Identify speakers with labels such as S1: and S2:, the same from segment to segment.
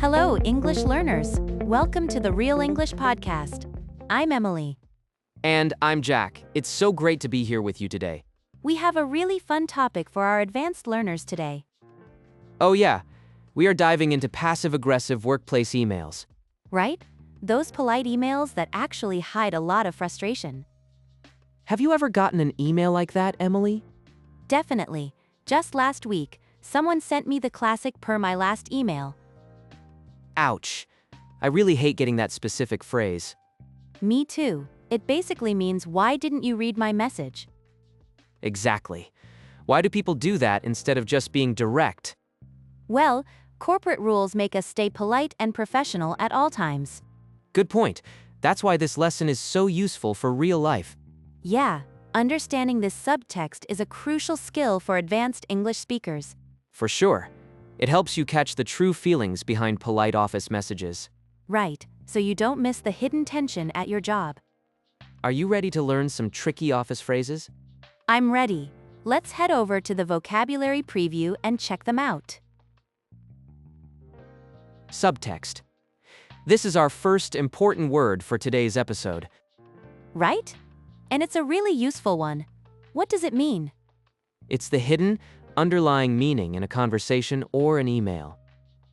S1: Hello, English learners. Welcome to the Real English Podcast. I'm Emily.
S2: And I'm Jack. It's so great to be here with you today.
S1: We have a really fun topic for our advanced learners today.
S2: Oh yeah, we are diving into passive-aggressive workplace emails.
S1: Right? Those polite emails that actually hide a lot of frustration.
S2: Have you ever gotten an email like that, Emily?
S1: Definitely. Just last week, someone sent me the classic per my last email.
S2: Ouch. I really hate getting that specific phrase.
S1: Me too. It basically means, why didn't you read my message?
S2: Exactly. Why do people do that instead of just being direct?
S1: Well, corporate rules make us stay polite and professional at all times.
S2: Good point. That's why this lesson is so useful for real life.
S1: Yeah, understanding this subtext is a crucial skill for advanced English speakers.
S2: For sure. It helps you catch the true feelings behind polite office messages.
S1: Right, so you don't miss the hidden tension at your job.
S2: Are you ready to learn some tricky office phrases?
S1: I'm ready. Let's head over to the vocabulary preview and check them out.
S2: Subtext. This is our first important word for today's episode.
S1: Right? And it's a really useful one. What does it mean?
S2: It's the hidden, underlying meaning in a conversation or an email.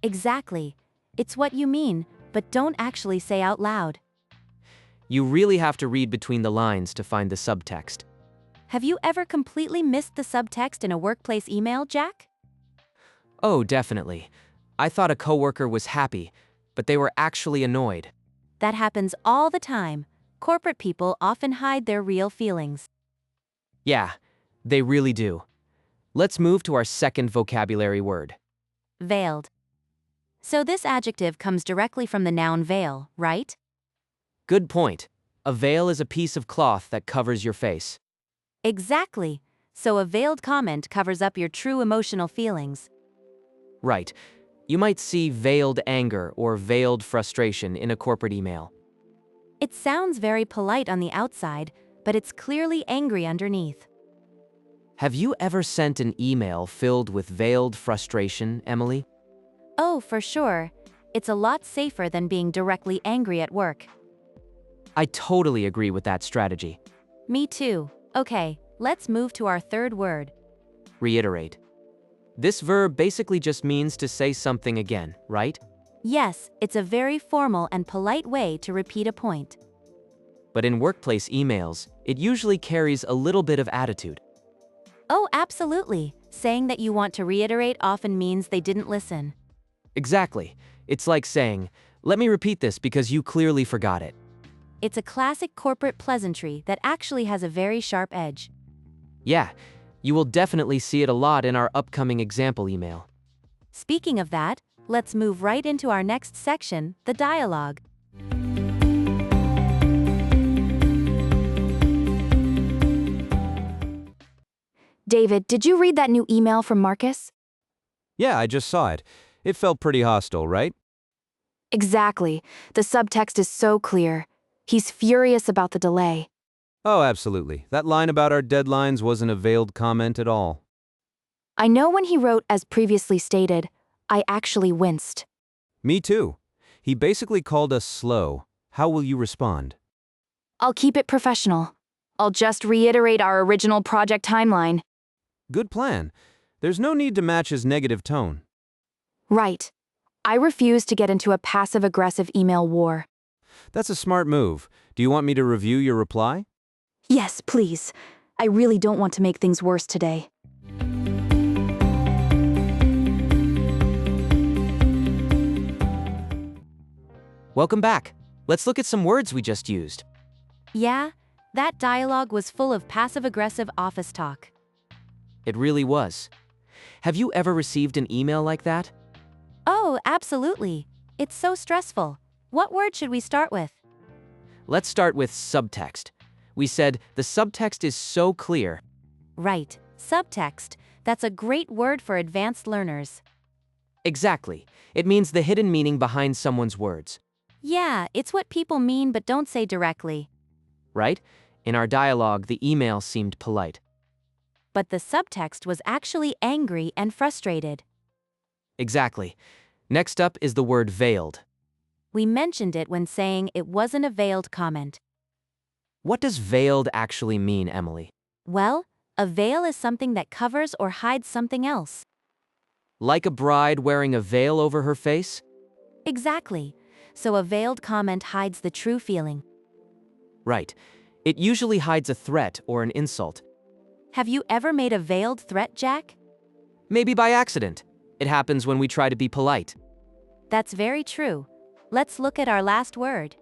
S1: Exactly. It's what you mean, but don't actually say out loud.
S2: You really have to read between the lines to find the subtext.
S1: Have you ever completely missed the subtext in a workplace email, Jack?
S2: Oh, definitely. I thought a coworker was happy, but they were actually annoyed.
S1: That happens all the time. Corporate people often hide their real feelings.
S2: Yeah, they really do. Let's move to our second vocabulary word.
S1: Veiled. So this adjective comes directly from the noun veil, right?
S2: Good point. A veil is a piece of cloth that covers your face.
S1: Exactly. So a veiled comment covers up your true emotional feelings.
S2: Right. You might see veiled anger or veiled frustration in a corporate email.
S1: It sounds very polite on the outside, but it's clearly angry underneath.
S2: Have you ever sent an email filled with veiled frustration, Emily?
S1: Oh, for sure. It's a lot safer than being directly angry at work.
S2: I totally agree with that strategy.
S1: Me too. Okay, let's move to our third word.
S2: Reiterate. This verb basically just means to say something again, right?
S1: Yes, it's a very formal and polite way to repeat a point.
S2: But in workplace emails, it usually carries a little bit of attitude.
S1: Oh, absolutely. Saying that you want to reiterate often means they didn't listen.
S2: Exactly. It's like saying, let me repeat this because you clearly forgot it.
S1: It's a classic corporate pleasantry that actually has a very sharp edge.
S2: Yeah, you will definitely see it a lot in our upcoming example email.
S1: Speaking of that, let's move right into our next section, the dialogue.
S3: David, did you read that new email from Marcus?
S4: Yeah, I just saw it. It felt pretty hostile, right?
S3: Exactly. The subtext is so clear. He's furious about the delay.
S4: Oh, absolutely. That line about our deadlines wasn't a veiled comment at all.
S3: I know when he wrote as previously stated, I actually winced.
S4: Me too. He basically called us slow. How will you respond?
S3: I'll keep it professional. I'll just reiterate our original project timeline.
S4: Good plan. There's no need to match his negative tone.
S3: Right. I refuse to get into a passive-aggressive email war.
S4: That's a smart move. Do you want me to review your reply?
S3: Yes, please. I really don't want to make things worse today.
S2: Welcome back. Let's look at some words we just used.
S1: Yeah, that dialogue was full of passive-aggressive office talk.
S2: It really was. Have you ever received an email like that?
S1: Oh, absolutely. It's so stressful. What word should we start with?
S2: Let's start with subtext. We said the subtext is so clear.
S1: Right, subtext. That's a great word for advanced learners.
S2: Exactly. It means the hidden meaning behind someone's words.
S1: Yeah, it's what people mean but don't say directly.
S2: Right? In our dialogue, the email seemed polite.
S1: But the subtext was actually angry and frustrated.
S2: Exactly. Next up is the word veiled.
S1: We mentioned it when saying it wasn't a veiled comment.
S2: What does veiled actually mean, Emily?
S1: Well, a veil is something that covers or hides something else.
S2: Like a bride wearing a veil over her face?
S1: Exactly. So a veiled comment hides the true feeling.
S2: Right. It usually hides a threat or an insult.
S1: Have you ever made a veiled threat, Jack?
S2: Maybe by accident. It happens when we try to be polite.
S1: That's very true. Let's look at our last word.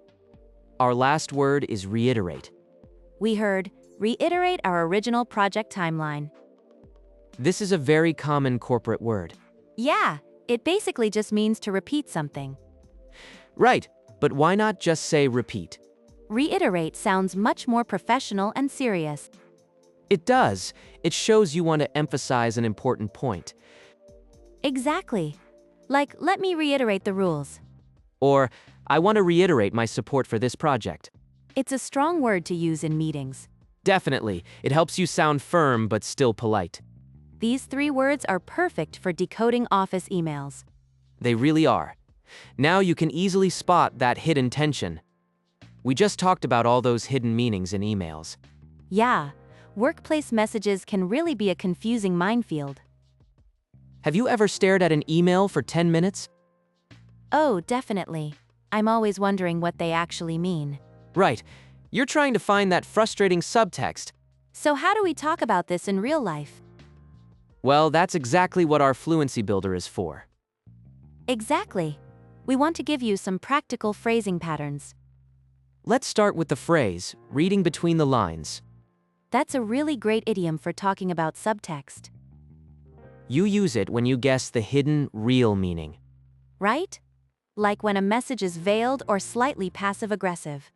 S2: Our last word is reiterate.
S1: We heard, reiterate our original project timeline.
S2: This is a very common corporate word.
S1: Yeah, it basically just means to repeat something.
S2: Right, but why not just say repeat?
S1: Reiterate sounds much more professional and serious.
S2: It does. It shows you want to emphasize an important point.
S1: Exactly. Like, let me reiterate the rules.
S2: Or, I want to reiterate my support for this project.
S1: It's a strong word to use in meetings.
S2: Definitely, it helps you sound firm but still polite.
S1: These 3 words are perfect for decoding office emails.
S2: They really are. Now you can easily spot that hidden tension. We just talked about all those hidden meanings in emails.
S1: Yeah, workplace messages can really be a confusing minefield.
S2: Have you ever stared at an email for 10 minutes?
S1: Oh, definitely. I'm always wondering what they actually mean.
S2: Right. You're trying to find that frustrating subtext.
S1: So how do we talk about this in real life?
S2: Well, that's exactly what our Fluency Builder is for.
S1: Exactly. We want to give you some practical phrasing patterns.
S2: Let's start with the phrase, reading between the lines.
S1: That's a really great idiom for talking about subtext.
S2: You use it when you guess the hidden, real meaning.
S1: Right? Like when a message is veiled or slightly passive-aggressive.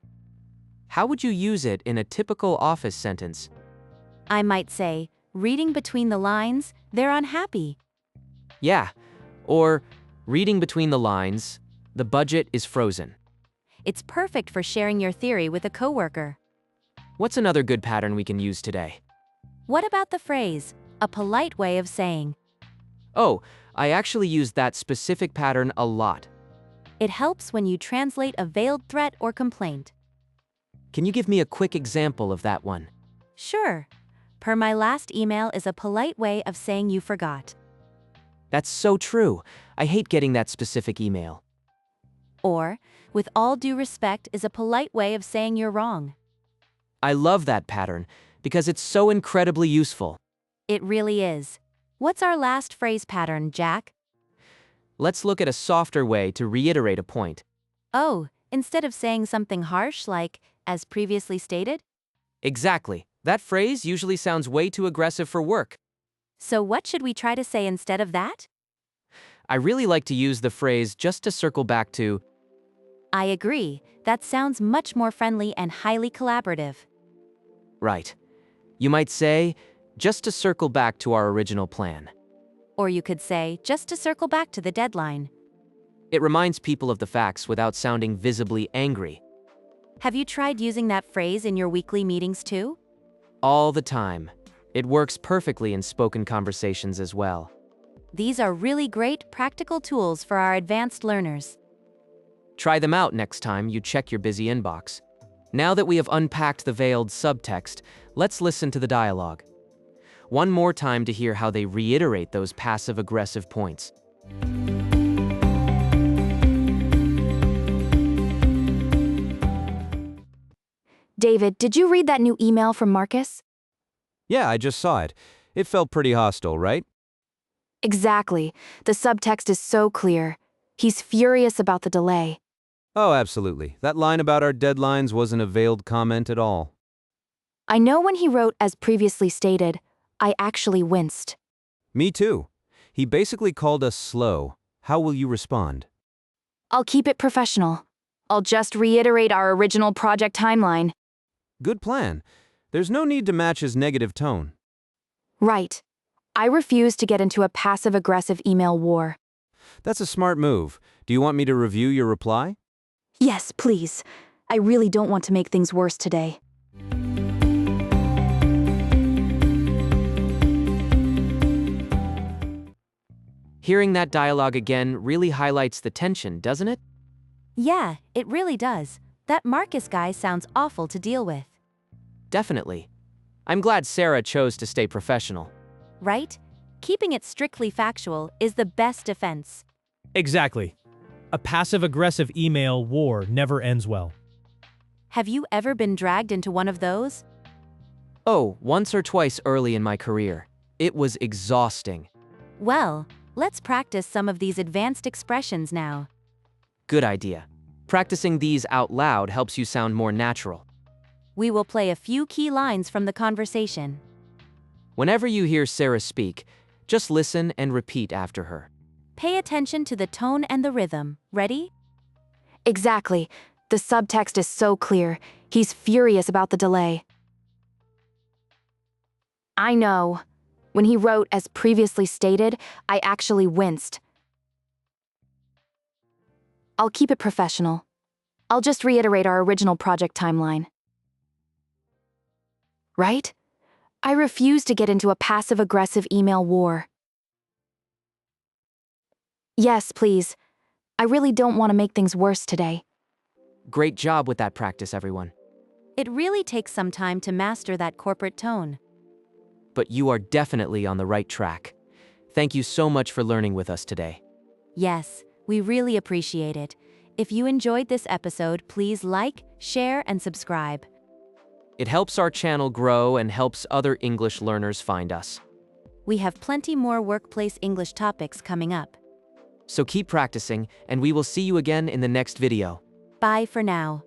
S2: How would you use it in a typical office sentence?
S1: I might say, reading between the lines, they're unhappy.
S2: Yeah. Or, reading between the lines, the budget is frozen.
S1: It's perfect for sharing your theory with a coworker.
S2: What's another good pattern we can use today?
S1: What about the phrase, a polite way of saying?
S2: Oh, I actually use that specific pattern a lot.
S1: It helps when you translate a veiled threat or complaint.
S2: Can you give me a quick example of that one?
S1: Sure. Per my last email is a polite way of saying you forgot.
S2: That's so true. I hate getting that specific email.
S1: Or, with all due respect is a polite way of saying you're wrong.
S2: I love that pattern because it's so incredibly useful.
S1: It really is. What's our last phrase pattern, Jack?
S2: Let's look at a softer way to reiterate a point.
S1: Oh, instead of saying something harsh like, as previously stated?
S2: Exactly. That phrase usually sounds way too aggressive for work.
S1: So what should we try to say instead of that?
S2: I really like to use the phrase just to circle back to.
S1: I agree. That sounds much more friendly and highly collaborative.
S2: Right. You might say, just to circle back to our original plan.
S1: Or you could say, just to circle back to the deadline.
S2: It reminds people of the facts without sounding visibly angry.
S1: Have you tried using that phrase in your weekly meetings too?
S2: All the time. It works perfectly in spoken conversations as well.
S1: These are really great practical tools for our advanced learners.
S2: Try them out next time you check your busy inbox. Now that we have unpacked the veiled subtext, let's listen to the dialogue. One more time to hear how they reiterate those passive-aggressive points.
S3: David, did you read that new email from Marcus?
S4: Yeah, I just saw it. It felt pretty hostile, right?
S3: Exactly. The subtext is so clear. He's furious about the delay.
S4: Oh, absolutely. That line about our deadlines wasn't a veiled comment at all.
S3: I know when he wrote as previously stated, I actually winced.
S4: Me too. He basically called us slow. How will you respond?
S3: I'll keep it professional. I'll just reiterate our original project timeline.
S4: Good plan. There's no need to match his negative tone.
S3: Right. I refuse to get into a passive-aggressive email war.
S4: That's a smart move. Do you want me to review your reply?
S3: Yes, please. I really don't want to make things worse today.
S2: Hearing that dialogue again really highlights the tension, doesn't it?
S1: Yeah, it really does. That Marcus guy sounds awful to deal with.
S2: Definitely. I'm glad Sarah chose to stay professional.
S1: Right? Keeping it strictly factual is the best defense.
S5: Exactly. A passive-aggressive email war never ends well.
S1: Have you ever been dragged into one of those?
S2: Oh, once or twice early in my career. It was exhausting.
S1: Well, let's practice some of these advanced expressions now.
S2: Good idea. Practicing these out loud helps you sound more natural.
S1: We will play a few key lines from the conversation.
S2: Whenever you hear Sarah speak, just listen and repeat after her.
S1: Pay attention to the tone and the rhythm. Ready?
S3: Exactly. The subtext is so clear. He's furious about the delay. I know. When he wrote, as previously stated, I actually winced. I'll keep it professional. I'll just reiterate our original project timeline. Right? I refuse to get into a passive-aggressive email war. Yes, please. I really don't want to make things worse today.
S2: Great job with that practice, everyone.
S1: It really takes some time to master that corporate tone.
S2: But you are definitely on the right track. Thank you so much for learning with us today.
S1: Yes, we really appreciate it. If you enjoyed this episode, please like, share, and subscribe.
S2: It helps our channel grow and helps other English learners find us.
S1: We have plenty more workplace English topics coming up.
S2: So keep practicing, and we will see you again in the next video.
S1: Bye for now.